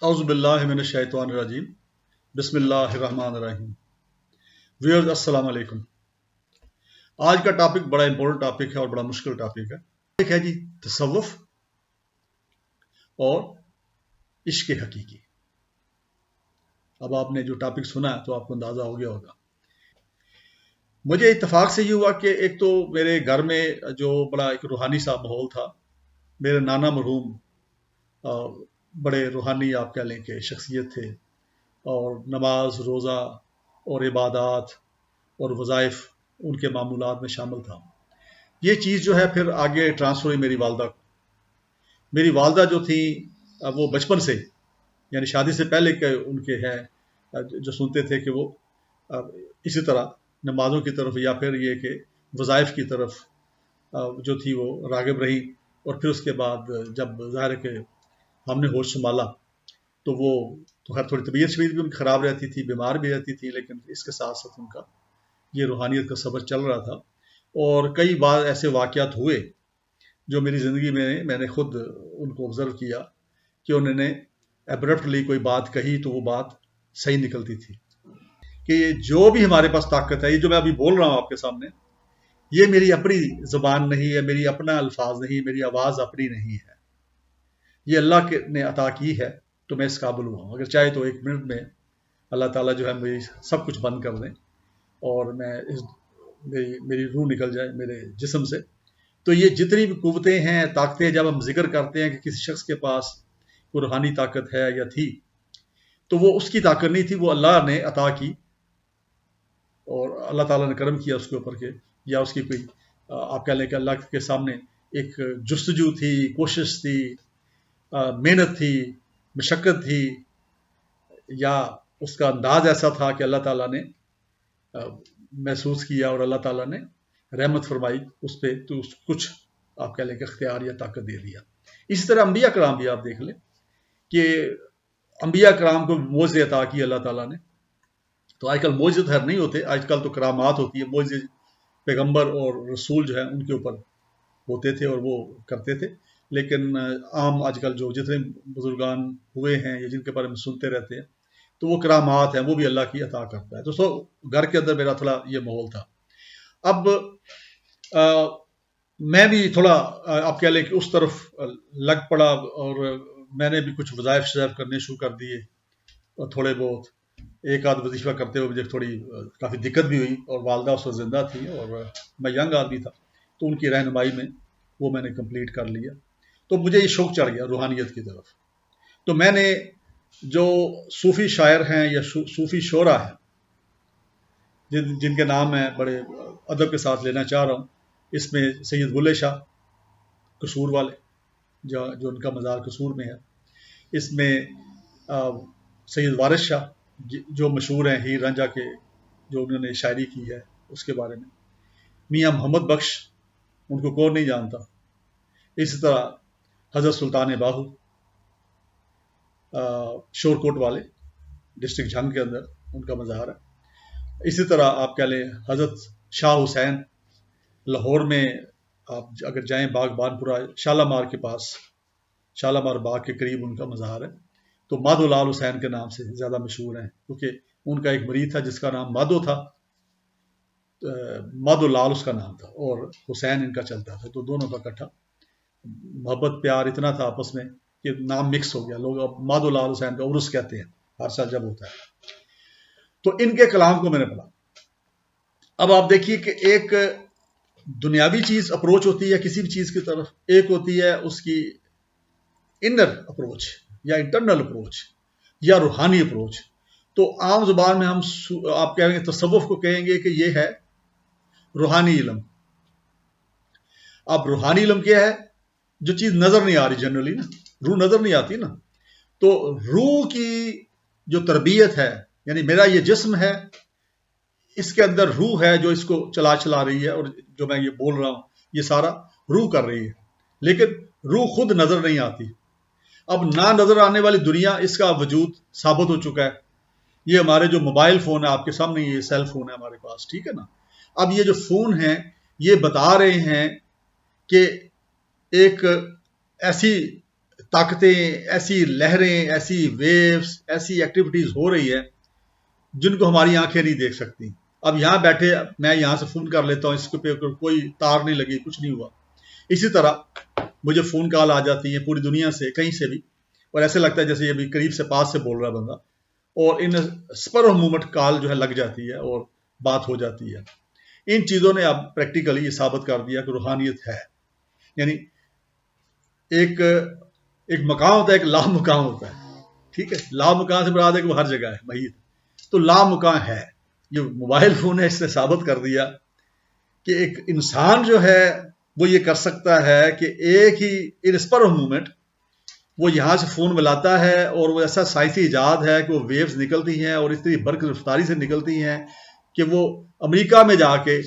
اعوذ باللہ من الشیطان الرجیم بسم اللہ الرحمن الرحیم ویورز السلام علیکم۔ آج کا ٹاپک بڑا امپورٹنٹ ٹاپک ہے اور بڑا مشکل ٹاپک ہے۔ ایک ہے جی تصوف اور عشق حقیقی۔ اب آپ نے جو ٹاپک سنا ہے تو آپ کو اندازہ ہو گیا ہوگا۔ مجھے اتفاق سے یہ ہوا کہ ایک تو میرے گھر میں جو بڑا ایک روحانی سا ماحول تھا، میرے نانا مرحوم بڑے روحانی آپ کہہ لیں کہ شخصیت تھے، اور نماز روزہ اور عبادات اور وظائف ان کے معمولات میں شامل تھا۔ یہ چیز جو ہے پھر آگے ٹرانسفر ہوئی میری والدہ کو۔ میری والدہ جو تھی وہ بچپن سے، یعنی شادی سے پہلے کے ان کے ہیں جو سنتے تھے کہ وہ اسی طرح نمازوں کی طرف یا پھر یہ کہ وظائف کی طرف جو تھی وہ راغب رہی، اور پھر اس کے بعد جب ظاہر ہے کہ ہم نے ہوش سنبھالا تو وہ تو خیر تھوڑی طبیعت شبیعت بھی ان کی خراب رہتی تھی، بیمار بھی رہتی تھی، لیکن اس کے ساتھ ساتھ ان کا یہ روحانیت کا سفر چل رہا تھا۔ اور کئی بار ایسے واقعات ہوئے جو میری زندگی میں نے خود ان کو آبزرو کیا کہ انہوں نے ایبرپٹلی کوئی بات کہی تو وہ بات صحیح نکلتی تھی، کہ جو بھی ہمارے پاس طاقت ہے، یہ جو میں ابھی بول رہا ہوں آپ کے سامنے، یہ میری اپنی زبان نہیں ہے، میری اپنا الفاظ نہیں، میری آواز اپنی نہیں ہے، یہ اللہ نے عطا کی ہے تو میں اس قابل ہوا ہوں۔ اگر چاہے تو 1 منٹ میں اللہ تعالیٰ جو ہے میری سب کچھ بند کر دیں اور میری روح نکل جائے میرے جسم سے، تو یہ جتنی بھی قوتیں ہیں، طاقتیں، جب ہم ذکر کرتے ہیں کہ کسی شخص کے پاس کوئی روحانی طاقت ہے یا تھی، تو وہ اس کی طاقت نہیں تھی، وہ اللہ نے عطا کی، اور اللہ تعالیٰ نے کرم کیا اس کے اوپر کہ یا اس کی کوئی آپ کہہ لیں کہ اللہ کے سامنے ایک جستجو تھی، کوشش تھی، محنت تھی، مشقت تھی، یا اس کا انداز ایسا تھا کہ اللہ تعالیٰ نے محسوس کیا اور اللہ تعالیٰ نے رحمت فرمائی اس پہ، تو کچھ آپ کہہ لیں کہ اختیار یا طاقت دے دیا۔ اسی طرح انبیاء کرام بھی آپ دیکھ لیں کہ انبیاء کرام کو معجزے عطا کی اللہ تعالیٰ نے۔ تو آج کل معجزے تو نہیں ہوتے، آج کل تو کرامات ہوتی ہے۔ معجزے پیغمبر اور رسول جو ہیں ان کے اوپر ہوتے تھے اور وہ کرتے تھے، لیکن عام آج کل جو جتنے بزرگان ہوئے ہیں یا جن کے بارے میں سنتے رہتے ہیں تو وہ کرامات ہیں، وہ بھی اللہ کی عطا کرتا ہے۔ تو گھر کے اندر میرا تھوڑا یہ ماحول تھا۔ اب میں بھی تھوڑا آپ کہہ لیں کہ اس طرف لگ پڑا، اور میں نے بھی کچھ وظائف شظائف کرنے شروع کر دیے، اور تھوڑے بہت ایک آدھ وظیفہ کرتے ہوئے مجھے تھوڑی کافی دقت بھی ہوئی، اور والدہ اس وقت زندہ تھی اور میں ینگ آدمی تھا، تو ان کی رہنمائی میں وہ میں نے کمپلیٹ کر لیا۔ تو مجھے یہ شوق چڑھ گیا روحانیت کی طرف۔ تو میں نے جو صوفی شاعر ہیں یا صوفی شعرا ہیں جن کے نام میں بڑے ادب کے ساتھ لینا چاہ رہا ہوں، اس میں سید بلے شاہ قصور والے جو ان کا مزار قصور میں ہے، اس میں سید وارث شاہ جو مشہور ہیں ہیر رانجھا کے، جو انہوں نے شاعری کی ہے اس کے بارے میں، میاں محمد بخش، ان کو کون نہیں جانتا، اسی طرح حضرت سلطان باہو شور کوٹ والے ڈسٹرکٹ جھنگ کے اندر ان کا مزار ہے۔ اسی طرح آپ کہہ لیں حضرت شاہ حسین، لاہور میں آپ اگر جائیں باغ بانپورہ شالامار کے پاس، شالامار باغ کے قریب ان کا مزار ہے۔ تو مادھو لال حسین کے نام سے زیادہ مشہور ہیں، کیونکہ ان کا ایک مرید تھا جس کا نام مادھو تھا، مادھو لال اس کا نام تھا، اور حسین ان کا چلتا تھا، تو دونوں کا اکٹھا محبت پیار اتنا تھا آپس میں کہ نام مکس ہو گیا۔ لوگ اب مادھو لال حسین کا عرس کہتے ہیں ہر سال جب ہوتا ہے۔ تو ان کے کلام کو میں نے پڑھا۔ اب آپ دیکھیے کہ ایک دنیاوی چیز اپروچ ہوتی ہے کسی بھی چیز کی طرف، ایک ہوتی ہے اس کی انر اپروچ یا انٹرنل اپروچ یا روحانی اپروچ۔ تو عام زبان میں ہم آپ کہیں گے تصوف کو کہیں گے کہ یہ ہے روحانی علم۔ اب روحانی علم کیا ہے؟ جو چیز نظر نہیں آ رہی، جنرلی نا روح نظر نہیں آتی نا، تو روح کی جو تربیت ہے، یعنی میرا یہ جسم ہے، اس کے اندر روح ہے جو اس کو چلا رہی ہے، اور جو میں یہ بول رہا ہوں یہ سارا روح کر رہی ہے، لیکن روح خود نظر نہیں آتی۔ اب نہ نظر آنے والی دنیا، اس کا وجود ثابت ہو چکا ہے۔ یہ ہمارے جو موبائل فون ہے آپ کے سامنے، یہ سیل فون ہے ہمارے پاس، ٹھیک ہے نا۔ اب یہ جو فون ہیں یہ بتا رہے ہیں کہ ایک ایسی طاقتیں، ایسی لہریں، ایسی ویوز، ایسی ایکٹیویٹیز ہو رہی ہے جن کو ہماری آنکھیں نہیں دیکھ سکتی. اب یہاں بیٹھے میں یہاں سے فون کر لیتا ہوں، اس پہ کوئی تار نہیں لگی، کچھ نہیں ہوا. اسی طرح مجھے فون کال آ جاتی ہے پوری دنیا سے، کہیں سے بھی، اور ایسے لگتا ہے جیسے یہ بھی قریب سے پاس سے بول رہا بندہ، اور ان اسپر آف مومنٹ کال جو ہے لگ جاتی ہے اور بات ہو جاتی ہے. ان چیزوں نے اب پریکٹیکلی یہ ثابت کر دیا کہ روحانیت ہے. یعنی ایک مقام ہوتا ہے، ایک لا مقام ہوتا ہے. ٹھیک ہے، لا مقام سے مراد ہے کہ وہ ہر جگہ ہے، محیط. تو لا مقام ہے. یہ موبائل فون ہے، اس نے ثابت کر دیا کہ ایک انسان جو ہے وہ یہ کر سکتا ہے کہ ایک ہی انسپر آف مومنٹ وہ یہاں سے فون ملاتا ہے، اور وہ ایسا سائنسی ایجاد ہے کہ وہ ویوز نکلتی ہیں اور اس طرح برق رفتاری سے نکلتی ہیں کہ وہ امریکہ میں جا کے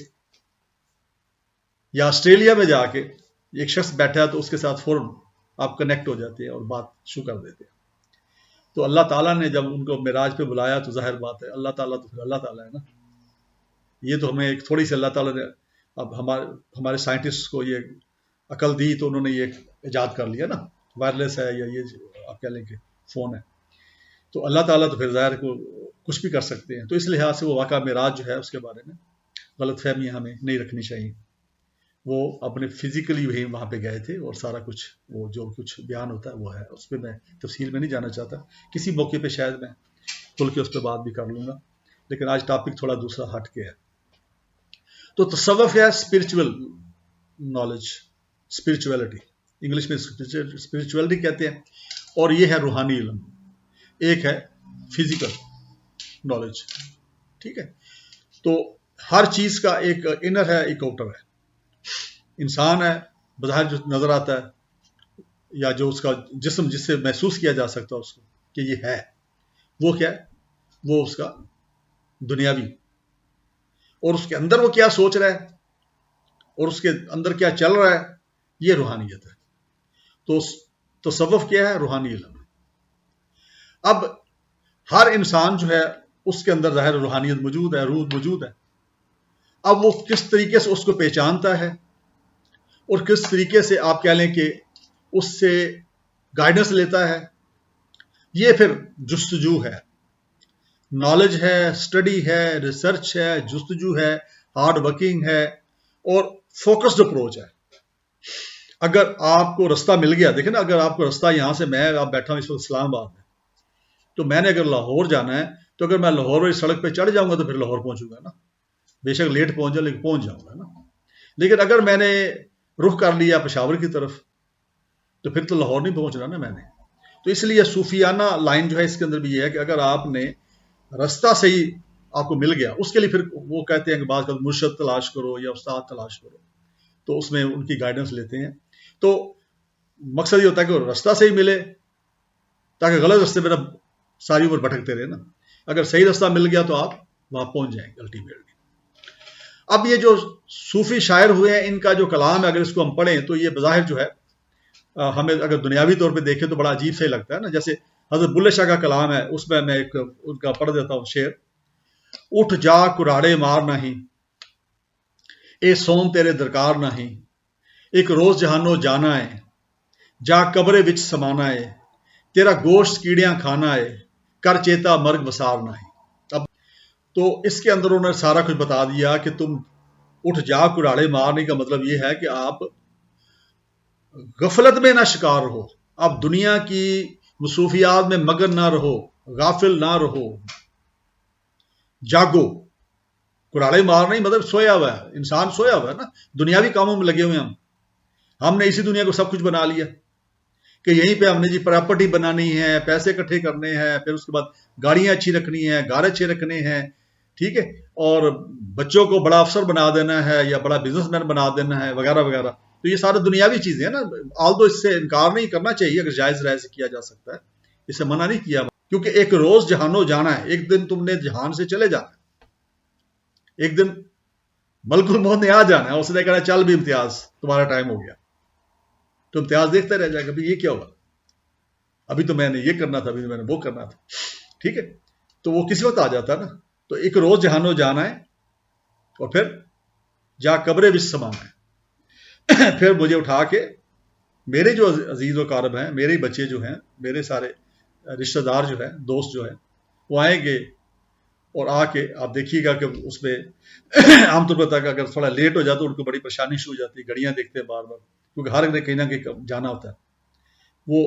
یا آسٹریلیا میں جا کے ایک شخص بیٹھا ہے تو اس کے ساتھ فوراً آپ کنیکٹ ہو جاتے ہیں اور بات شروع کر دیتے ہیں. تو اللہ تعالیٰ نے جب ان کو معراج پہ بلایا تو ظاہر بات ہے اللہ تعالیٰ تو پھر اللہ تعالیٰ ہے نا. یہ تو ہمیں ایک تھوڑی سی اللہ تعالیٰ نے اب ہمارے سائنٹسٹ کو یہ عقل دی تو انہوں نے یہ ایجاد کر لیا نا، وائرلیس ہے یا یہ آپ کہہ لیں کہ فون ہے. تو اللہ تعالیٰ تو پھر ظاہر کو کچھ بھی کر سکتے ہیں. تو اس لحاظ سے وہ واقعہ معراج جو ہے اس کے بارے میں غلط فہمیاں ہمیں نہیں رکھنی چاہیے. وہ اپنے فزیکلی وہاں پہ گئے تھے، اور سارا کچھ وہ جو کچھ بیان ہوتا ہے وہ ہے. اس پہ میں تفصیل میں نہیں جانا چاہتا، کسی موقع پہ شاید میں کھل کے اس پہ بات بھی کر لوں گا، لیکن آج ٹاپک تھوڑا دوسرا ہٹ کے ہے. تو تصوف ہے اسپرچول نالج، اسپرچولیٹی، انگلش میں اسپرچولیٹی کہتے ہیں، اور یہ ہے روحانی علم. ایک ہے فزیکل نالج. ٹھیک ہے، تو ہر چیز کا ایک انر ہے، ایک آؤٹر ہے. انسان ہے بظاہر جو نظر آتا ہے یا جو اس کا جسم جس سے محسوس کیا جا سکتا ہے اس کو کہ یہ ہے، وہ کیا ہے؟ وہ اس کا دنیاوی، اور اس کے اندر وہ کیا سوچ رہا ہے اور اس کے اندر کیا چل رہا ہے، یہ روحانیت ہے. تو تصوف کیا ہے؟ روحانی علم. اب ہر انسان جو ہے اس کے اندر ظاہر روحانیت موجود ہے، روح موجود ہے. اب وہ کس طریقے سے اس کو پہچانتا ہے اور کس طریقے سے آپ کہہ لیں کہ اس سے گائیڈنس لیتا ہے، یہ پھر جستجو ہے، نالج ہے، اسٹڈی ہے، ریسرچ ہے، جستجو ہے، ہارڈ ورکنگ ہے، اور فوکسڈ اپروچ ہے. اگر آپ کو رستہ مل گیا، دیکھیں نا، اگر آپ کو رستہ یہاں سے، میں آپ بیٹھا ہوں اس وقت اسلام آباد میں، تو میں نے اگر لاہور جانا ہے تو اگر میں لاہور والی سڑک پہ چڑھ جاؤں گا تو پھر لاہور پہنچوں گا نا. بے شک لیٹ پہنچ جاؤں لیکن پہنچ جاؤں گا نا. لیکن اگر میں نے رخ کر لیا پشاور کی طرف تو پھر تو لاہور نہیں پہنچنا نا میں نے. تو اس لیے صوفیانہ لائن جو ہے اس کے اندر بھی یہ ہے کہ اگر آپ نے رستہ صحیح آپ کو مل گیا، اس کے لیے پھر وہ کہتے ہیں کہ بعض مرشد تلاش کرو یا استاد تلاش کرو، تو اس میں ان کی گائیڈنس لیتے ہیں. تو مقصد یہ ہوتا ہے کہ وہ رستہ صحیح ملے تاکہ غلط رستے پہ نہ ساری عمر بھٹکتے رہے نا. اگر صحیح رستہ مل گیا تو آپ وہاں پہنچ جائیں گے الٹیمیٹلی. اب یہ جو صوفی شاعر ہوئے ہیں ان کا جو کلام ہے اگر اس کو ہم پڑھیں تو یہ بظاہر جو ہے ہمیں اگر دنیاوی طور پہ دیکھیں تو بڑا عجیب سے لگتا ہے نا. جیسے حضرت بلے شاہ کا کلام ہے، اس میں ایک ان کا پڑھ دیتا ہوں شعر. اٹھ جا کراڑے مار نہیں، اے سوم تیرے درکار نہیں، ایک روز جہانو جانا ہے، جا قبرے وچ سمانا ہے، تیرا گوشت کیڑیاں کھانا ہے، کر چیتا مرگ وسار نہیں. اب تو اس کے اندر انہوں نے سارا کچھ بتا دیا کہ تم اٹھ جا کراڑے مارنے کا مطلب یہ ہے کہ آپ غفلت میں نہ شکار رہو، آپ دنیا کی مصروفیات میں مگن نہ رہو، غافل نہ رہو، جاگو. کراڑے مار نہیں مطلب سویا ہوا ہے انسان، سویا ہوا ہے نا، دنیاوی کاموں میں لگے ہوئے ہیں. ہم نے اسی دنیا کو سب کچھ بنا لیا کہ یہیں پہ ہم نے جی پراپرٹی بنانی ہے، پیسے اکٹھے کرنے ہیں، پھر اس کے بعد گاڑیاں اچھی رکھنی ہیں، گھر اچھے رکھنے ہیں، ٹھیک ہے، اور بچوں کو بڑا افسر بنا دینا ہے یا بڑا بزنس مین بنا دینا ہے وغیرہ وغیرہ. تو یہ سارے دنیاوی چیزیں ہیں نا. آلدو اس سے انکار نہیں کرنا چاہیے، اگر جائز رائے سے کیا جا سکتا ہے، اسے منع نہیں کیا، کیونکہ ایک روز جہانو جانا ہے، ایک دن تم نے جہان سے چلے جانا ہے، ایک دن ملک الموت نے آ جانا ہے. اس نے کہا چل بھی امتیاز تمہارا ٹائم ہو گیا، تو امتیاز دیکھتا رہ جائے گا بھی یہ کیا ہوا، ابھی تو میں نے یہ کرنا تھا، ابھی تو میں نے وہ کرنا تھا، ٹھیک ہے. تو وہ کسی وقت آ جاتا ہے نا. تو ایک روز جہانو جانا ہے اور پھر جا قبرے وچ سمانا ہے، پھر مجھے اٹھا کے میرے جو عزیز و قارب ہیں، میرے بچے جو ہیں، میرے سارے رشتہ دار جو ہیں، دوست جو ہیں، وہ آئیں گے اور آ کے آپ دیکھیے گا کہ اس میں عام طور پر اگر تھوڑا لیٹ ہو جاتا تو ان کو بڑی پریشانی شروع ہو جاتی ہے، گھڑیاں دیکھتے ہیں بار بار، کیونکہ ہر ایک نے کہیں نہ کہیں جانا ہوتا ہے. وہ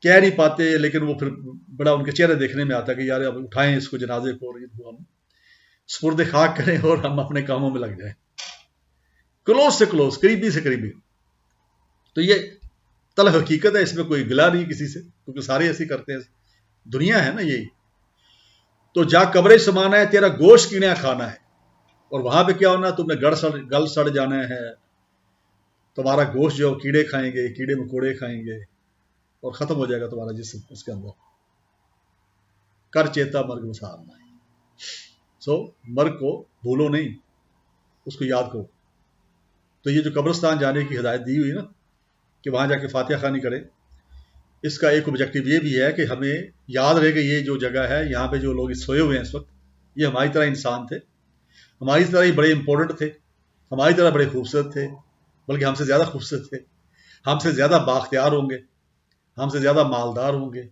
کہہ نہیں پاتے، لیکن وہ پھر بڑا ان کے چہرے دیکھنے میں آتا ہے کہ یار اب اٹھائیں اس کو، جنازے کو، اور ہم سپرد خاک کریں اور ہم اپنے کاموں میں لگ جائیں. کلوز سے کلوز، قریبی سے قریبی. تو یہ تلخ حقیقت ہے، اس میں کوئی گلا نہیں کسی سے، کیونکہ سارے ایسے کرتے ہیں، دنیا ہے نا یہی. تو جا قبریں سمانا ہے، تیرا گوشت کیڑیاں کھانا ہے، اور وہاں پہ کیا ہونا، تم نے گل سڑ جانا ہے، تمہارا گوشت جو کیڑے کھائیں گے، کیڑے مکوڑے کھائیں گے، اور ختم ہو جائے گا تمہارا جسم اس کے اندر. کر چیتا مرگ مسارنا ہے. سو مرگ کو بھولو نہیں، اس کو یاد کرو. تو یہ جو قبرستان جانے کی ہدایت دی ہوئی نا کہ وہاں جا کے فاتحہ خوانی کریں، اس کا ایک آبجیکٹو یہ بھی ہے کہ ہمیں یاد رہے کہ یہ جو جگہ ہے، یہاں پہ جو لوگ سوئے ہوئے ہیں اس وقت، یہ ہماری طرح انسان تھے، ہماری طرح ہی بڑے امپورٹنٹ تھے، ہماری طرح بڑے خوبصورت تھے، بلکہ ہم سے زیادہ خوبصورت تھے، ہم سے زیادہ بااختیار ہوں گے، ہم سے زیادہ مالدار ہوں گے،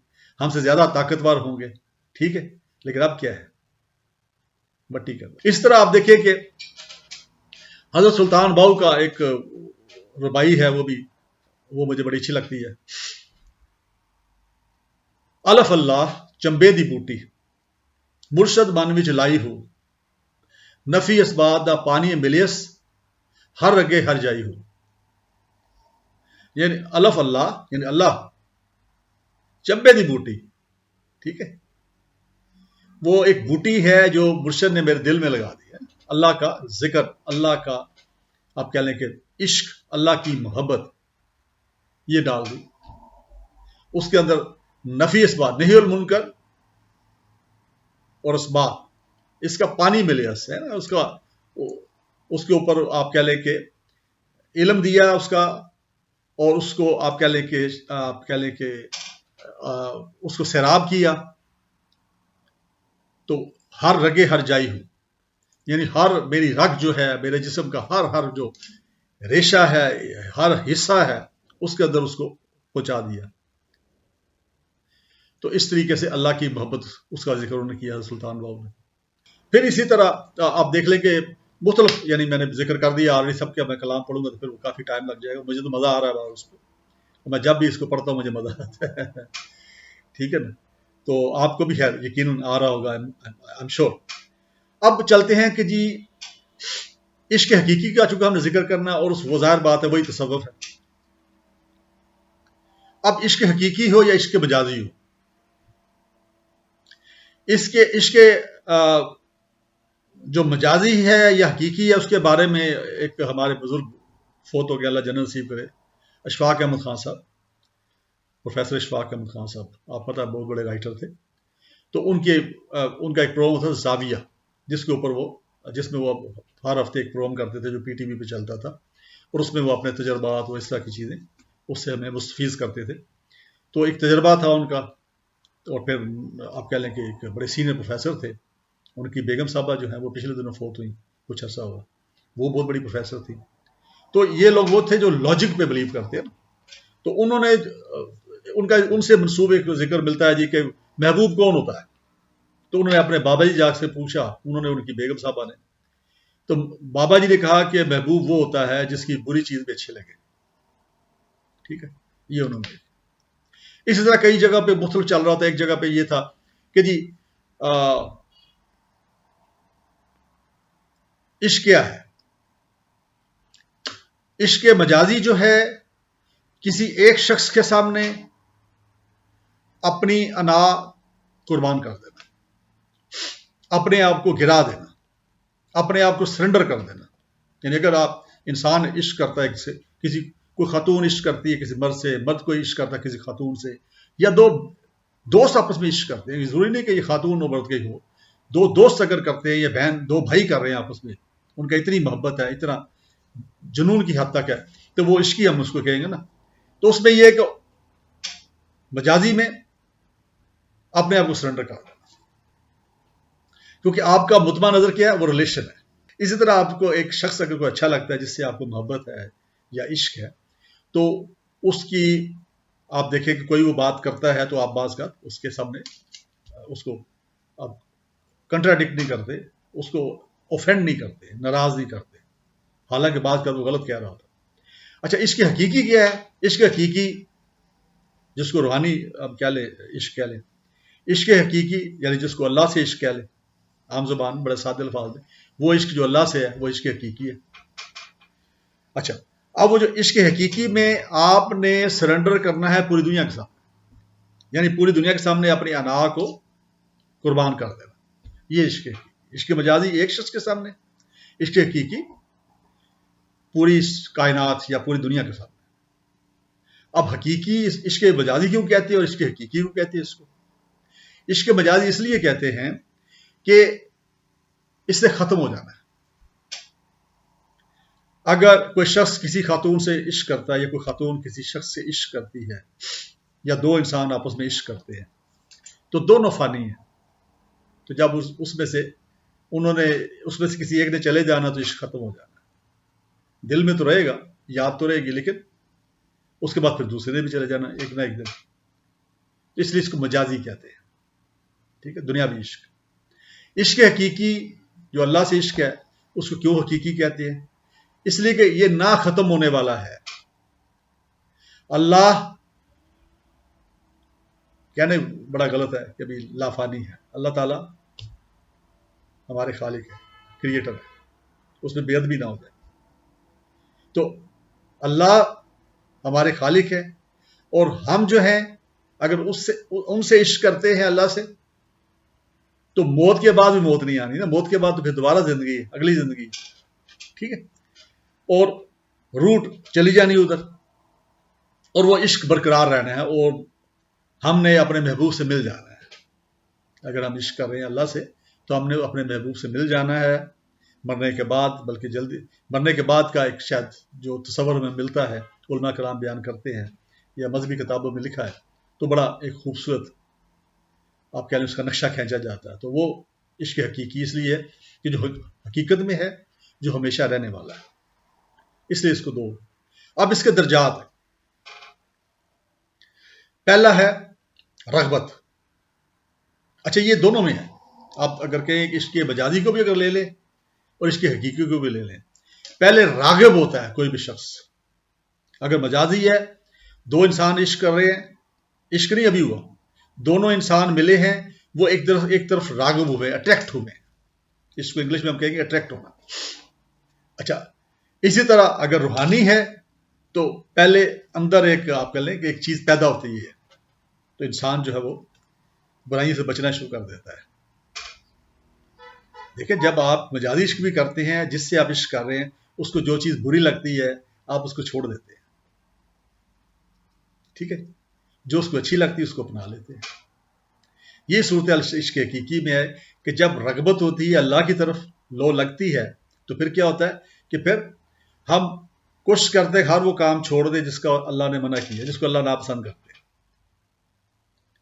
ہم سے زیادہ طاقتور ہوں گے. ٹھیک ہے، لیکن اب کیا ہے، مٹی کا. اس طرح آپ دیکھیں کہ حضرت سلطان باؤ کا ایک ربائی ہے، وہ مجھے بڑی اچھی لگتی ہے. الف اللہ چمبے دی بوٹی مرشد من وچ لائی ہو، نفی اسباد دا پانی ملیس ہر رگے ہر جائی ہو. یعنی الف اللہ یعنی اللہ، چمبے دی بوٹی. ٹھیک ہے، وہ ایک بوٹی ہے جو مرشد نے میرے دل میں لگا دی ہے. اللہ کا ذکر، اللہ کا آپ کہہ لیں کہ عشق، اللہ کی محبت یہ ڈال دی اس کے اندر. نفی اسبات، نہیں المنکر اور اسبات، اس کا پانی ملے ہے نا، اس کے اوپر آپ کہہ لیں کہ علم دیا اس کا، اور اس کو آپ کہہ لیں کہ اس کو سیراب کیا. تو ہر رگے ہر جائی ہو، یعنی ہر میری رگ جو ہے، میرے جسم کا ہر جو ریشہ ہے، ہر حصہ ہے، اس کے اندر اس کو پہنچا دیا. تو اس طریقے سے اللہ کی محبت، اس کا ذکر انہوں نے کیا سلطان باؤ نے. پھر اسی طرح آپ دیکھ لیں کہ مختلف، یعنی میں نے ذکر کر دیا آلریڈی سب کا، میں کلام پڑھوں گا تو پھر وہ کافی ٹائم لگ جائے گا. مجھے تو مزہ آ رہا ہے اس کو، میں جب بھی اس کو پڑھتا ہوں مجھے مزہ آتا ہے. ٹھیک ہے نا، تو آپ کو بھی خیر یقیناً آ رہا ہوگا، آئی ایم شیور. اب چلتے ہیں کہ جی عشق حقیقی کا چونکہ ہم نے ذکر کرنا، اور اس وہ ظاہر بات ہے وہی تصوف ہے. اب عشق حقیقی ہو یا عشق مجازی ہو، اس کے عشق جو مجازی ہے یا حقیقی ہے، اس کے بارے میں ایک ہمارے بزرگ فوت ہو گیا، اللہ جنت نصیب کرے، اشفاق احمد خان صاحب، پروفیسر اشفاق احمد خان صاحب، آپ پتہ بہت بڑے رائٹر تھے. تو ان کا ایک پروگرام تھا زاویہ، جس میں وہ ہر ہفتے ایک پروگرام کرتے تھے جو پی ٹی وی پہ چلتا تھا، اور اس میں وہ اپنے تجربات، وہ اس طرح کی چیزیں اس سے ہمیں مستفیض کرتے تھے. تو ایک تجربہ تھا ان کا، اور پھر آپ کہہ لیں کہ ایک بڑے سینئر پروفیسر تھے، ان کی بیگم صاحبہ جو ہیں وہ پچھلے دنوں فوت ہوئی، کچھ عرصہ ہوا، وہ بہت بڑی پروفیسر تھی. تو یہ لوگ وہ تھے جو لاجک پہ بلیو کرتے ہیں. تو انہوں نے ان سے منصوبے کو ذکر ملتا ہے جی کہ محبوب کون ہوتا ہے. تو انہوں نے اپنے بابا جی جا سے پوچھا، انہوں نے ان کی بیگم صاحبہ نے، تو بابا جی نے کہا کہ محبوب وہ ہوتا ہے جس کی بری چیز بھی اچھی لگے. ٹھیک ہے، یہ انہوں نے. اسی طرح کئی جگہ پہ مختلف چل رہا تھا. ایک جگہ پہ یہ تھا کہ جی عشق کیا ہے. عشق مجازی جو ہے کسی ایک شخص کے سامنے اپنی انا قربان کر دینا، اپنے آپ کو گرا دینا، اپنے آپ کو سرنڈر کر دینا. یعنی اگر آپ انسان عشق کرتا ہے کسی کوئی خاتون عشق کرتی ہے کسی مرد سے، مرد کوئی عشق کرتا ہے کسی خاتون سے، یا دو دوست آپس میں عشق کرتے ہیں، ضروری نہیں کہ یہ خاتون اور مرد کے ہی ہو، دو دوست اگر کرتے ہیں یا بہن، دو بھائی کر رہے ہیں آپس میں، ان کا اتنی محبت ہے، اتنا جنون کی حد تک ہے، تو وہ عشقی ہم اس کو کہیں گے نا. تو اس میں یہ ہے کہ مجازی میں اپنے آپ کو سرنڈر کر دینا، کیونکہ آپ کا مطمع نظر کیا ہے، وہ ریلیشن ہے. اسی طرح آپ کو ایک شخص اگر کوئی اچھا لگتا ہے، جس سے آپ کو محبت ہے یا عشق ہے، تو اس کی آپ دیکھیں کہ کوئی وہ بات کرتا ہے تو آپ بعض کا اس کے سامنے اس کو آپ کنٹراڈکٹ نہیں کرتے، اس کو اوفینڈ نہیں کرتے، ناراض نہیں کرتے، حالانکہ بعض کا وہ غلط کہہ رہا ہوتا۔ اچھا، عشق حقیقی کیا ہے؟ عشق حقیقی جس کو روحانی اب کیا لیں، عشق کہہ لیں، عشق حقیقی یعنی جس کو اللہ سے عشق کہہ لیں، عام زبان بڑے سادے الفاظ میں، وہ عشق جو اللہ سے ہے وہ عشق حقیقی ہے۔ اچھا، اب وہ جو عشق حقیقی میں آپ نے سرنڈر کرنا ہے پوری دنیا کے سامنے، یعنی پوری دنیا کے سامنے اپنی انا کو قربان کر دینا، یہ عشق حقیقی۔ عشق مجازی ایک شخص کے سامنے، عشق حقیقی پوری کائنات یا پوری دنیا کے سامنے۔ اب حقیقی عشق مجازی کیوں کہتے ہیں اور عشق حقیقی کیوں کہتے ہیں؟ اس کو عشق مجازی اس لیے کہتے ہیں کہ اس سے ختم ہو جانا ہے۔ اگر کوئی شخص کسی خاتون سے عشق کرتا ہے یا کوئی خاتون کسی شخص سے عشق کرتی ہے یا دو انسان آپس میں عشق کرتے ہیں تو دونوں فانی ہیں، تو جب اس میں سے کسی ایک نے چلے جانا تو عشق ختم ہو جانا ہے۔ دل میں تو رہے گا، یاد تو رہے گی، لیکن اس کے بعد پھر دوسرے نے بھی چلے جانا ایک نہ ایک دن، اس لیے اس کو مجازی کہتے ہیں، ٹھیک ہے، دنیاوی عشق۔ عشق حقیقی جو اللہ سے عشق ہے اس کو کیوں حقیقی کہتے ہیں؟ اس لیے کہ یہ نہ ختم ہونے والا ہے۔ اللہ کہنے بڑا غلط ہے کہ ابھی لافانی ہے، اللہ تعالیٰ ہمارے خالق ہے، کریٹر ہے، اس میں بے ادبی نہ ہو جائے۔ تو اللہ ہمارے خالق ہے، اور ہم جو ہیں اگر ان سے عشق کرتے ہیں اللہ سے تو موت کے بعد بھی موت نہیں آنی نا، موت کے بعد تو پھر دوبارہ زندگی ہے، اگلی زندگی، ٹھیک ہے، اور روٹ چلی جانی ادھر، اور وہ عشق برقرار رہنا ہے، اور ہم نے اپنے محبوب سے مل جانا ہے۔ اگر ہم عشق کر رہے ہیں اللہ سے تو ہم نے اپنے محبوب سے مل جانا ہے مرنے کے بعد، بلکہ جلدی مرنے کے بعد کا ایک شاید جو تصور میں ملتا ہے، علماء کرام بیان کرتے ہیں یا مذہبی کتابوں میں لکھا ہے، تو بڑا ایک خوبصورت آپ کہہ لیں اس کا نقشہ کھینچا جاتا ہے۔ تو وہ عشق حقیقی اس لیے کہ جو حقیقت میں ہے، جو ہمیشہ رہنے والا ہے، اس لیے اس کو دو۔ اب اس کے درجات ہیں۔ پہلا ہے رغبت۔ اچھا، یہ دونوں میں ہے، آپ اگر کہیں کہ عشق مجازی کو بھی اگر لے لیں اور عشق حقیقی کو بھی لے لیں، پہلے راغب ہوتا ہے کوئی بھی شخص۔ اگر مجازی ہے، دو انسان عشق کر رہے ہیں، عشق نہیں ابھی ہوا، دونوں انسان ملے ہیں، وہ ایک طرف راغب ہوئے، اٹریکٹ ہوئے، اس کو انگلش میں ہم کہیں گے اٹریکٹ ہونا۔ اچھا، اسی طرح اگر روحانی ہے تو پہلے اندر ایک آپ کہہ لیں کہ ایک چیز پیدا ہوتی ہے، تو انسان جو ہے وہ برائیوں سے بچنا شروع کر دیتا ہے۔ دیکھیں، جب آپ مجازی عشق بھی کرتے ہیں، جس سے آپ عشق کر رہے ہیں، اس کو جو چیز بری لگتی ہے آپ اس کو چھوڑ دیتے ہیں، ٹھیک ہے، جو اس کو اچھی لگتی ہے اس کو اپنا لیتے ہیں۔ یہ صورتحال عشق حقیقی میں ہے کہ جب رغبت ہوتی ہے اللہ کی طرف، لو لگتی ہے، تو پھر کیا ہوتا ہے کہ پھر ہم کوشش کرتے ہیں ہر وہ کام چھوڑ دیں جس کا اللہ نے منع کیا، جس کو اللہ ناپسند کرتے۔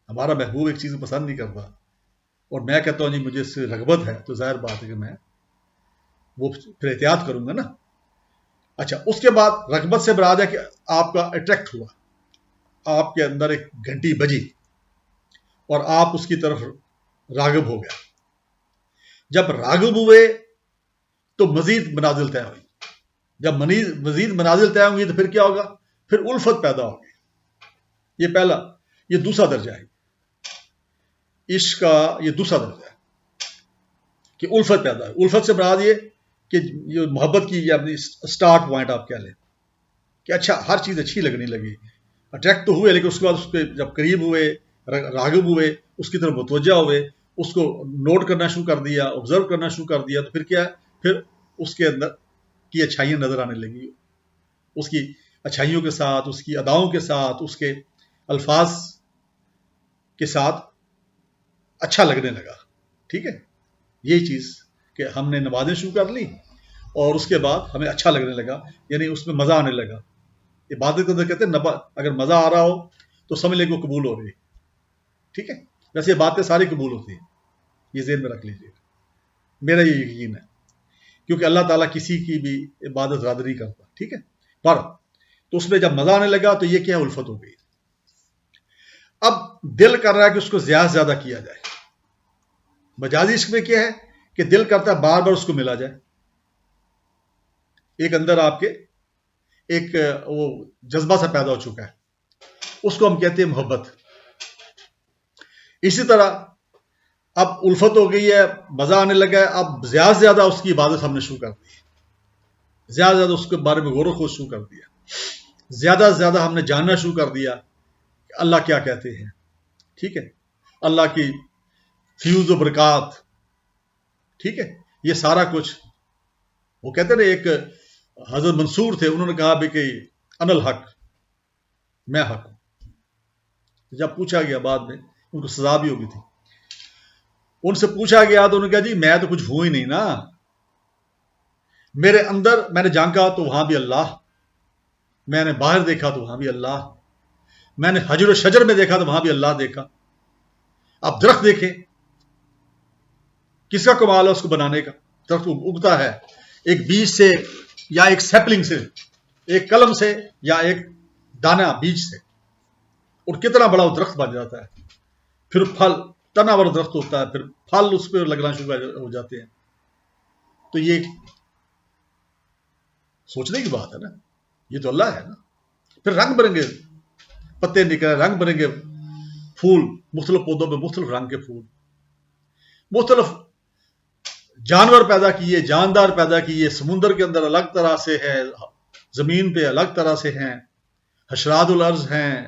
ہمارا محبوب ایک چیز پسند نہیں کرتا اور میں کہتا ہوں جی مجھے اس سے رغبت ہے، تو ظاہر بات ہے کہ میں وہ پھر احتیاط کروں گا نا۔ اچھا، اس کے بعد رغبت سے مراد ہے کہ آپ کا اٹریکٹ ہوا، آپ کے اندر ایک گھنٹی بجی اور آپ اس کی طرف راغب ہو گیا۔ جب راغب ہوئے تو مزید منازل طے ہوئی، جب مزید منازل طے ہوں گی تو پھر کیا ہوگا؟ پھر الفت پیدا ہوگی۔ یہ پہلا، یہ دوسرا درجہ ہے عشق کا، یہ دوسرا درجہ ہے کہ الفت پیدا ہے۔ الفت سے مراد یہ کہ یہ محبت کی یہ اپنی سٹارٹ پوائنٹ آپ کہہ لیں کہ اچھا ہر چیز اچھی لگنے لگی، اٹریکٹ تو ہوئے، لیکن اس کے بعد اس کے جب قریب ہوئے، راغب ہوئے، اس کی طرف متوجہ ہوئے، اس کو نوٹ کرنا شروع کر دیا، آبزرو کرنا شروع کر دیا، تو پھر کیا ہے؟ پھر اس کے اندر کی اچھائیاں نظر آنے لگی، اس کی اچھائیوں کے ساتھ، اس کی اداؤں کے ساتھ، اس کے الفاظ کے ساتھ اچھا لگنے لگا، ٹھیک ہے۔ یہی چیز کہ ہم نے نمازیں شروع کر لی اور اس کے بعد ہمیں اچھا لگنے لگا، یعنی اس میں مزہ آنے لگا۔ عبادت کے اندر کہتے ہیں اگر مزہ آ رہا ہو تو سمجھ لیں کہ وہ قبول ہو رہی ہے، ٹھیک ہے۔ ویسے یہ باتیں ساری قبول ہوتی ہیں، یہ ذہن میں رکھ لیجیے، میرا یہ یقین ہے، کیونکہ اللہ تعالیٰ کسی کی بھی عبادت رد نہیں کرتا، ٹھیک ہے۔ پر تو اس میں جب مزہ آنے لگا تو یہ کیا الفت ہو گئی. اب دل کر رہا ہے کہ اس کو زیادہ سے زیادہ کیا جائے. مجازی عشق میں کیا ہے کہ دل کرتا ہے بار بار اس کو ملا جائے. ایک اندر آپ کے ایک وہ جذبہ سا پیدا ہو چکا ہے, اس کو ہم کہتے ہیں محبت. اسی طرح اب الفت ہو گئی ہے, مزہ آنے لگا ہے, اب زیادہ سے زیادہ اس کی عبادت ہم نے شروع کر دی, زیادہ سے زیادہ اس کے بارے میں غور و خوض شروع کر دیا, زیادہ سے زیادہ ہم نے جاننا شروع کر دیا کہ اللہ کیا کہتے ہیں. ٹھیک ہے, اللہ کی فیوز و برکات, ٹھیک ہے, یہ سارا کچھ. وہ کہتے ہیں نا, ایک حضرت منصور تھے, انہوں نے کہا بھی کہ انا الحق, میں حق ہوں. جب پوچھا گیا بعد میں, ان کو سزا بھی ہو گئی تھی, ان سے پوچھا گیا تو انہوں نے کہا جی میں تو کچھ ہوں ہی نہیں نا, میرے اندر میں نے جھانکا تو وہاں بھی اللہ, میں نے باہر دیکھا تو وہاں بھی اللہ, میں نے حجر و شجر میں دیکھا تو وہاں بھی اللہ دیکھا. آپ درخت دیکھیں, کس کا کمال ہے اس کو بنانے کا. درخت اگتا ہے ایک بیج سے یا ایک سیپلنگ سے, ایک کلم سے یا ایک دانہ بیج سے, اور کتنا بڑا وہ درخت بن جاتا ہے. پھر پھل, تنا بڑا درخت ہوتا ہے, پھر پھل اس پہ لگنا شروع ہو جاتے ہیں. تو یہ سوچنے کی بات ہے نا, یہ تو اللہ ہے نا. پھر رنگ برنگے پتے نکلے, رنگ برنگے پھول, مختلف پودوں میں مختلف رنگ کے پھول, مختلف جانور پیدا کیے, جاندار پیدا کیے, سمندر کے اندر الگ طرح سے ہے, زمین پہ الگ طرح سے ہیں, حشرات الارض ہیں,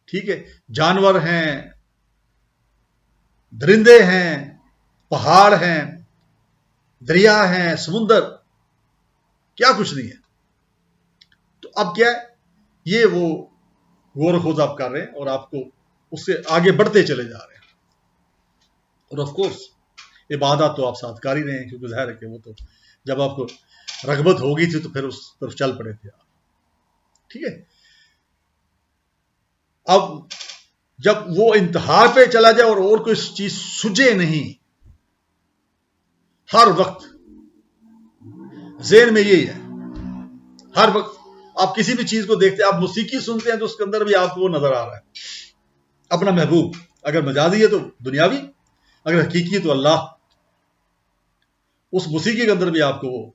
ٹھیک ہے, جانور ہیں, درندے ہیں, پہاڑ ہیں, دریا ہیں, سمندر, کیا کچھ نہیں ہے. تو اب کیا ہے, یہ وہ غور و خوض آپ کر رہے ہیں اور آپ کو اس سے آگے بڑھتے چلے جا رہے ہیں. اور آف کورس عبادات تو آپ ساتھ کر ہی رہے ہیں, کیونکہ ظاہر ہے کہ وہ تو جب آپ کو رغبت ہوگی تھی تو پھر اس طرف چل پڑے تھے آپ. ٹھیک ہے, اب جب وہ انتہا پہ چلا جائے اور کوئی چیز سجے نہیں, ہر وقت ذہن میں یہی ہے, ہر وقت آپ کسی بھی چیز کو دیکھتے ہیں, آپ موسیقی سنتے ہیں تو اس کے اندر بھی آپ کو وہ نظر آ رہا ہے, اپنا محبوب. اگر مجازی ہے تو دنیاوی, اگر حقیقی ہے تو اللہ. اس موسیقی کے اندر بھی آپ کو وہ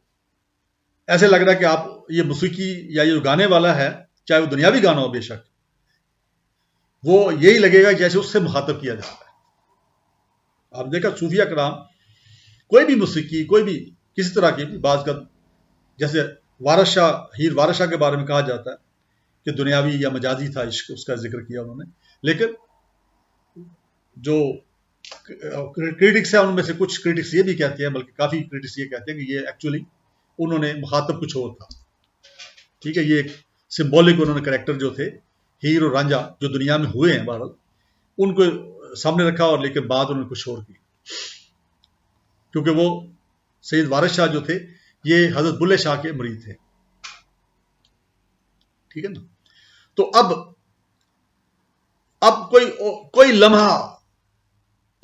ایسے لگ رہا ہے کہ آپ یہ موسیقی یا یہ جو گانے والا ہے, چاہے وہ دنیاوی گانا ہو, بے شک وہ یہی لگے گا جیسے اس سے مخاطب کیا جاتا ہے. آپ دیکھا صوفیہ کرام کوئی بھی موسیقی, کوئی بھی کسی طرح کی بعض کا, جیسے وارث شاہ, ہیر وارث شاہ کے بارے میں کہا جاتا ہے کہ دنیاوی یا مجازی تھا عشق, اس کا ذکر کیا انہوں نے. لیکن جو کریٹکس ہیں ان میں سے کچھ کریٹکس یہ بھی کہتے ہیں, بلکہ کافی کریٹکس یہ کہتے ہیں کہ یہ ایکچولی انہوں نے مخاطب کچھ اور تھا. ٹھیک ہے, یہ ایک سمبولک انہوں نے کریکٹر جو تھے ہیر اور رانجھا جو دنیا میں ہوئے ہیں بہرحال, ان کو سامنے رکھا, اور لیکن بعد انہوں نے کچھ اور کی, کیونکہ وہ سید وارث شاہ جو تھے یہ حضرت بلے شاہ کے مرید تھے. ٹھیک ہے نا. تو اب کوئی لمحہ,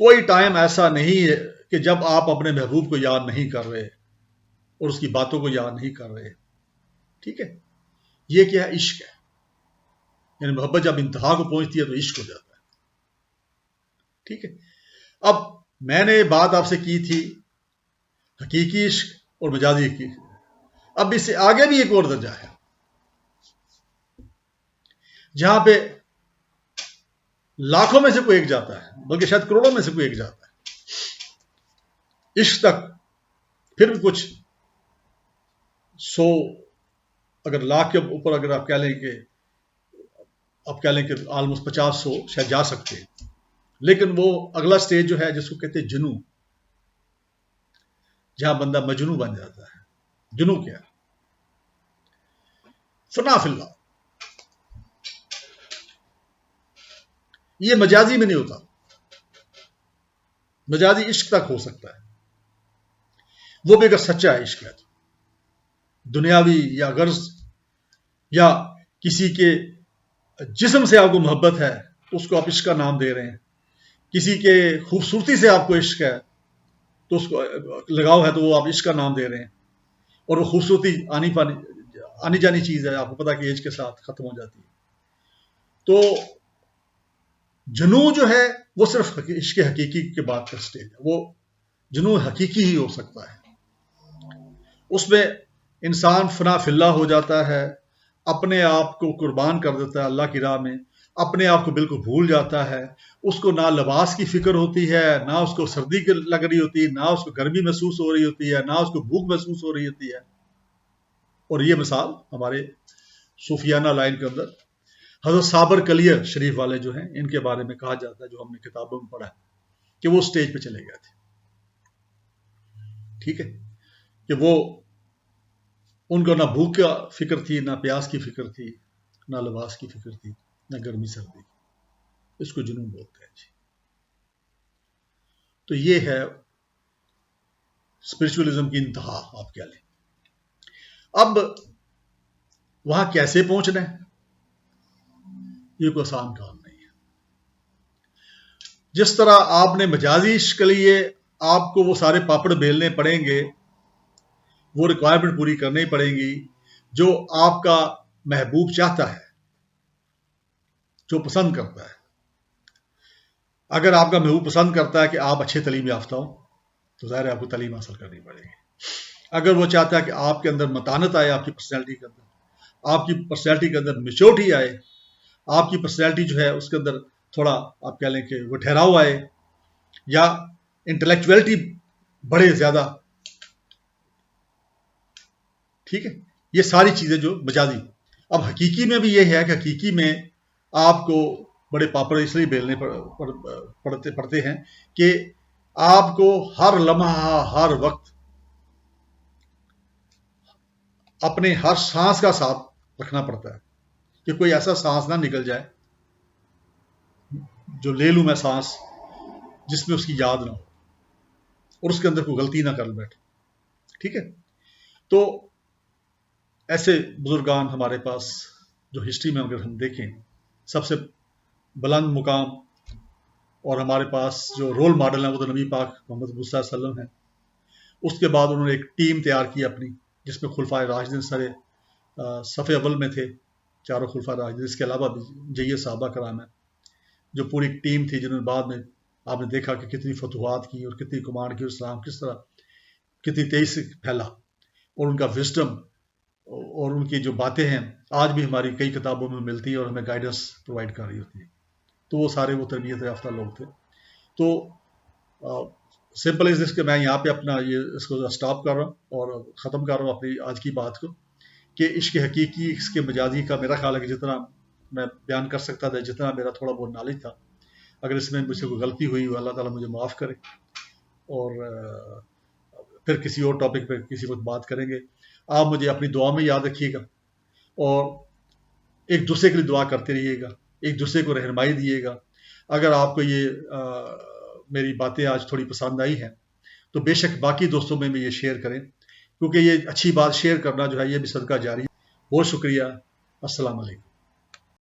کوئی ٹائم ایسا نہیں ہے کہ جب آپ اپنے محبوب کو یاد نہیں کر رہے اور اس کی باتوں کو یاد نہیں کر رہے. ٹھیک ہے, یہ کیا ہے, عشق ہے. یعنی محبت جب انتہا کو پہنچتی ہے تو عشق ہو جاتا ہے. ٹھیک ہے, اب میں نے بات آپ سے کی تھی حقیقی عشق اور مجازی عشق. اب اس سے آگے بھی ایک اور درجہ ہے جہاں پہ لاکھوں میں سے کوئی ایک جاتا ہے, بلکہ شاید کروڑوں میں سے کوئی ایک جاتا ہے عشق تک. پھر بھی کچھ 100, اگر لاکھ کے اوپر اگر آپ کہہ لیں کہ آلموسٹ 50-100 شاید جا سکتے ہیں. لیکن وہ اگلا سٹیج جو ہے جس کو کہتے ہیں جنوں, جہاں بندہ مجنوں بن جاتا ہے. جنوں کیا ہے؟ فنا فی اللہ. یہ مجازی میں نہیں ہوتا, مجازی عشق تک ہو سکتا ہے, وہ بھی اگر سچا ہے عشق ہے تو. دنیاوی یا غرض یا کسی کے جسم سے آپ کو محبت ہے تو اس کو آپ عشق کا نام دے رہے ہیں. کسی کے خوبصورتی سے آپ کو عشق ہے تو اس کو لگاؤ ہے تو وہ آپ عشق کا نام دے رہے ہیں. اور وہ خوبصورتی آنی جانی چیز ہے، آپ کو پتا کہ ایج کے ساتھ ختم ہو جاتی ہے. تو جنون جو ہے وہ صرف عشق حقیقی کے بعد کا سٹیج ہے. وہ جنون حقیقی ہی ہو سکتا ہے. اس میں انسان فنا فی اللہ ہو جاتا ہے، اپنے آپ کو قربان کر دیتا ہے اللہ کی راہ میں، اپنے آپ کو بالکل بھول جاتا ہے. اس کو نہ لباس کی فکر ہوتی ہے، نہ اس کو سردی لگ رہی ہوتی ہے، نہ اس کو گرمی محسوس ہو رہی ہوتی ہے، نہ اس کو بھوک محسوس ہو رہی ہوتی ہے. اور یہ مثال ہمارے صوفیانہ لائن کے اندر حضرت صابر کلیہ شریف والے جو ہیں ان کے بارے میں کہا جاتا ہے، جو ہم نے کتابوں میں پڑھا ہے کہ وہ سٹیج پہ چلے گئے تھے. ٹھیک ہے، کہ وہ ان کو نہ بھوک کا فکر تھی، نہ پیاس کی فکر تھی، نہ لباس کی فکر تھی، نہ گرمی سردی. اس کو جنون بولتے ہیں جی. تو یہ ہے اسپرچولیزم کی انتہا آپ کیا لیں. اب وہاں کیسے پہنچنا ہے، یہ کوئی آسان کام نہیں ہے. جس طرح آپ نے مجازی عشق کے لیے آپ کو وہ سارے پاپڑ بیلنے پڑیں گے، وہ ریکوائرمنٹ پوری کرنی پڑیں گی جو آپ کا محبوب چاہتا ہے، جو پسند کرتا ہے. اگر آپ کا محبوب پسند کرتا ہے کہ آپ اچھے تعلیم یافتہ ہوں تو ظاہر ہے آپ کو تعلیم حاصل کرنی پڑے گی. اگر وہ چاہتا ہے کہ آپ کے اندر متانت آئے، آپ کی پرسنالٹی کے اندر، آپ کی پرسنالٹی کے اندر میچورٹی آئے، آپ کی پرسنالٹی جو ہے اس کے اندر تھوڑا آپ کہہ لیں کہ وہ ٹھہراؤ آئے، یا انٹلیکچویلٹی بڑھے زیادہ. ٹھیک ہے، یہ ساری چیزیں جو مجازی. اب حقیقی میں بھی یہ ہے کہ حقیقی میں آپ کو بڑے پاپڑ اس لیے بیلنے پڑتے ہیں کہ آپ کو ہر لمحہ ہر وقت اپنے ہر سانس کا ساتھ رکھنا پڑتا ہے کہ کوئی ایسا سانس نہ نکل جائے جو لے لوں میں سانس جس میں اس کی یاد نہ ہو اور اس کے اندر کوئی غلطی نہ کر بیٹھے. ٹھیک ہے، تو ایسے بزرگان ہمارے پاس جو ہسٹری میں اگر ہم دیکھیں، سب سے بلند مقام اور ہمارے پاس جو رول ماڈل ہیں وہ تو نبی پاک محمد صلی اللہ علیہ وسلم ہیں. اس کے بعد انہوں نے ایک ٹیم تیار کی اپنی، جس میں خلفائے راشدین سارے صف اول میں تھے، چاروں خلفائے راشدین. اس کے علاوہ بھی جیے صحابہ کرام ہیں جو پوری ٹیم تھی، جنہوں نے بعد میں آپ نے دیکھا کہ کتنی فتوحات کی اور کتنی کمانڈ کی، اور اسلام کس طرح کتنی تیزی سے پھیلا. اور ان کا وزڈم اور ان کی جو باتیں ہیں آج بھی ہماری کئی کتابوں میں ملتی ہیں اور ہمیں گائیڈنس پرووائڈ کر رہی ہوتی ہے. تو وہ سارے وہ تربیت یافتہ لوگ تھے. تو سمپل از دس کہ میں یہاں پہ اپنا اس کو سٹاپ کر رہا ہوں اور ختم کر رہا ہوں اپنی آج کی بات کو، کہ عشق حقیقی، اس کے مجازی کا میرا خیال ہے کہ جتنا میں بیان کر سکتا تھا، جتنا میرا تھوڑا بہت نالج تھا، اگر اس میں مجھ سے کوئی غلطی ہوئی ہو اللہ تعالیٰ مجھے معاف کرے. اور پھر کسی اور ٹاپک پہ کسی وقت بات کریں گے. آپ مجھے اپنی دعا میں یاد رکھیے گا اور ایک دوسرے کے لیے دعا کرتے رہیے گا، ایک دوسرے کو رہنمائی دیے گا. اگر آپ کو یہ میری باتیں آج تھوڑی پسند آئی ہیں تو بے شک باقی دوستوں میں بھی یہ شیئر کریں، کیونکہ یہ اچھی بات شیئر کرنا جو ہے یہ بھی صدقہ جاری ہے. بہت شکریہ. السلام علیکم.